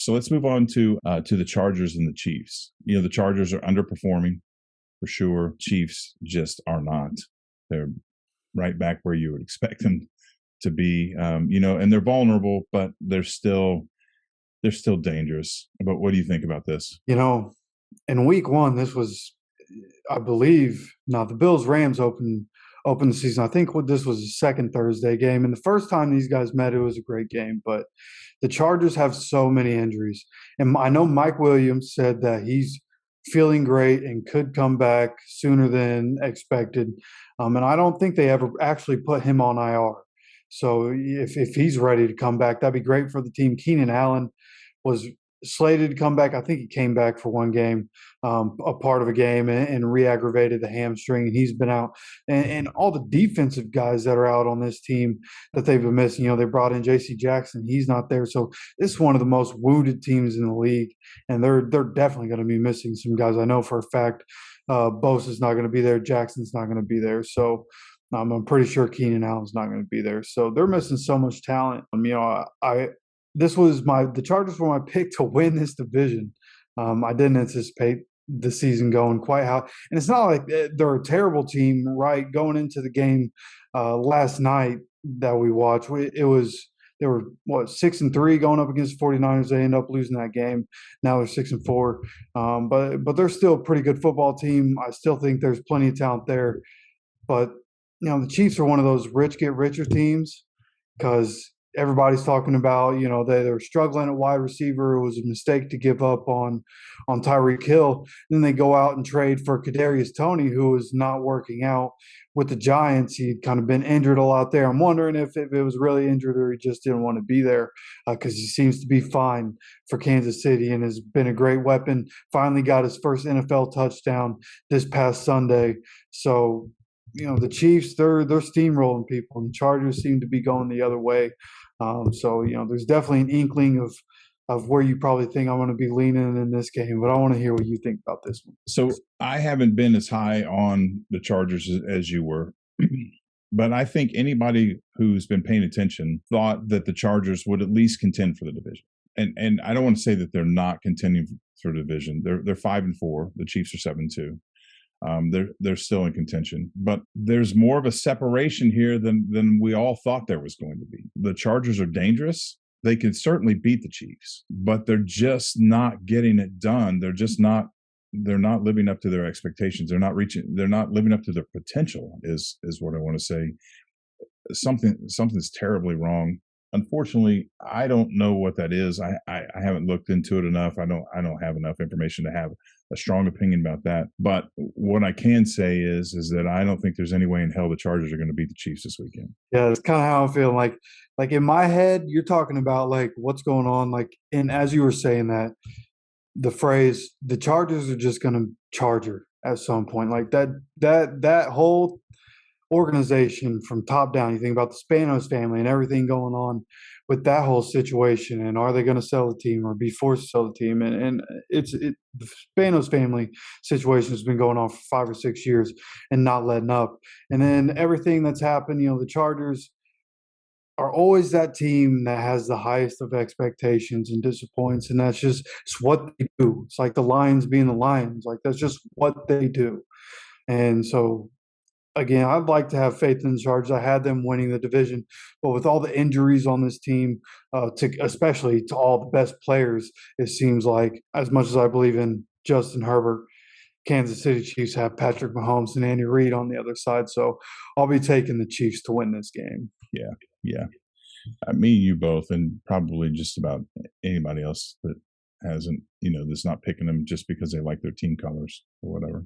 So let's move on to the Chargers and the Chiefs. The Chargers are underperforming for sure. Chiefs just are not. They're right back where you would expect them to be. And they're vulnerable, but they're still dangerous. But what do you think about this? In week one, this was, I believe, now the Bills Rams opened the season. I think this was the second Thursday game, and the first time these guys met, it was a great game. But the Chargers have so many injuries, and I know Mike Williams said that he's feeling great and could come back sooner than expected. And I don't think they ever actually put him on IR. So if he's ready to come back, that'd be great for the team. Keenan Allen was slated to come back. I think he came back for one game, a part of a game, and re-aggravated the hamstring, and he's been out. And all the defensive guys that are out on this team that they've been missing, they brought in J.C. Jackson. He's not there, so this is one of the most wounded teams in the league, and they're definitely going to be missing some guys. I know for a fact Bosa's not going to be there. Jackson's not going to be there. So I'm pretty sure Keenan Allen's not going to be there. So they're missing so much talent. I the Chargers were my pick to win this division. I didn't anticipate the season going quite how, and it's not like they're a terrible team, right? Going into the game last night that we watched, they were 6-3 going up against the 49ers. They end up losing that game. Now they're 6-4, but they're still a pretty good football team. I still think there's plenty of talent there, but the Chiefs are one of those rich get richer teams because everybody's talking about, they were struggling at wide receiver. It was a mistake to give up on Tyreek Hill. Then they go out and trade for Kadarius Toney, who is not working out with the Giants. He'd kind of been injured a lot there. I'm wondering if it was really injured or he just didn't want to be there because he seems to be fine for Kansas City and has been a great weapon. Finally got his first NFL touchdown this past Sunday. So the Chiefs, they're steamrolling people, and the Chargers seem to be going the other way. So there's definitely an inkling of where you probably think I'm going to be leaning in this game, but I want to hear what you think about this one. So I haven't been as high on the Chargers as you were, but I think anybody who's been paying attention thought that the Chargers would at least contend for the division. And I don't want to say that they're not contending for the division. They're 5-4. The Chiefs are 7-2. They're still in contention, but there's more of a separation here than we all thought there was going to be. The Chargers are dangerous. They can certainly beat the Chiefs, but they're just not getting it done. They're not living up to their expectations. They're not living up to their potential is what I want to say. Something's terribly wrong. Unfortunately, I don't know what that is. I haven't looked into it enough. I don't have enough information to have a strong opinion about that. But what I can say is that I don't think there's any way in hell the Chargers are going to beat the Chiefs this weekend. Yeah, that's kind of how I'm feeling. Like in my head, you're talking about like what's going on. Like, and as you were saying that, the phrase "the Chargers are just going to Charger" at some point, like that whole organization from top down. You think about the Spanos family and everything going on with that whole situation, and are they going to sell the team or be forced to sell the team? And the Spanos family situation has been going on for 5 or 6 years and not letting up. And then everything that's happened, the Chargers are always that team that has the highest of expectations and disappoints, and it's what they do. It's like the Lions being the Lions, like that's just what they do. And so again, I'd like to have faith in the Chargers. I had them winning the division, but with all the injuries on this team, especially to all the best players, it seems like as much as I believe in Justin Herbert, Kansas City Chiefs have Patrick Mahomes and Andy Reid on the other side. So I'll be taking the Chiefs to win this game. Yeah, yeah. Me and you both, and probably just about anybody else that hasn't, that's not picking them just because they like their team colors or whatever.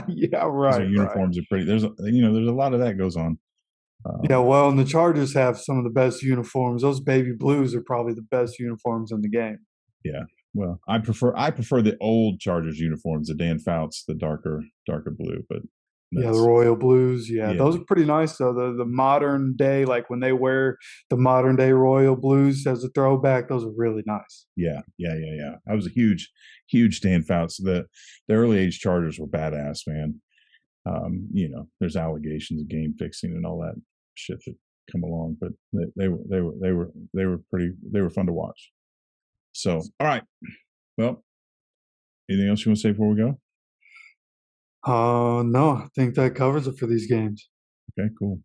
Yeah, Because their right, right. uniforms are pretty. There's a lot of that goes on. Yeah, well, and the Chargers have some of the best uniforms. Those baby blues are probably the best uniforms in the game. Yeah. Well, I prefer the old Chargers uniforms, the Dan Fouts, the darker blue. But Yeah, the that's royal blues. Yeah, yeah, those are pretty nice though. The modern day, like when they wear the modern day royal blues as a throwback, those are really nice. yeah, yeah, yeah, yeah. I was a huge Dan Fouts. The early age Chargers were badass, man. There's allegations of game fixing and all that shit that come along, but they were fun to watch. So, all right. Well, anything else you want to say before we go? No, I think that covers it for these games. Okay, cool.